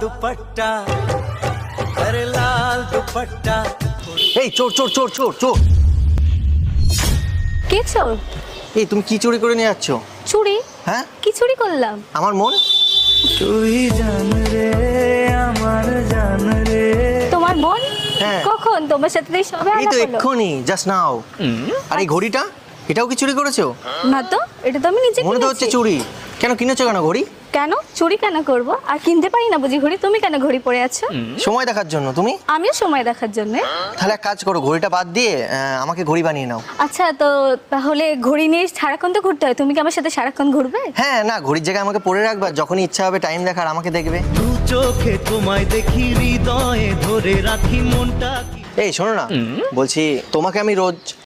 दुपट्टा अरे लाल दुपट्टा। এই চোর চোর চোর চোর চোর! কে চোর? এই তুমি কি চুরি করে নিয়ে যাচ্ছ? চুরি? হ্যাঁ, কি চুরি করলাম? আমার মন। তুই জান রে আমার জান রে। তোমার বোন? হ্যাঁ। কখন? তোমার সাথে তো এই সবে এই আলাপ তো হলো। এক্ষুনি জাস্ট নাও। আর এই ঘড়িটা, এটাও কি চুরি করেছো? না তো, এটা তো আমি নিজে মনে তো হচ্ছে কিনেছি। চুরি। কেন কিনেছো কেন ঘড়ি? কেন চুরি কেন করব? আর কিনতে পারি না বুঝি ঘড়ি? তুমি কেন ঘড়ি পরে আছো? সময় দেখার জন্য তুমি। আমিও সময় দেখার জন্য। তাহলে এক কাজ করো, ঘড়িটা বাদ দিয়ে আমাকে ঘড়ি বানিয়ে নাও। আচ্ছা, তো তাহলে ঘড়ি নিয়ে সারাক্ষণ তো ঘুরতে হয়, তুমি কি আমার সাথে সারাক্ষণ ঘুরবে? হ্যাঁ, না ঘড়ির জায়গায় আমাকে পরে রাখবা, যখনই ইচ্ছা হবে টাইম দেখার আমাকে দেখবে। দু চোখে তোমায় দেখি হৃদয়ে ধরে রাখি মনটা কি। এই শোনো না, বলছি তোমাকে আমি রোজ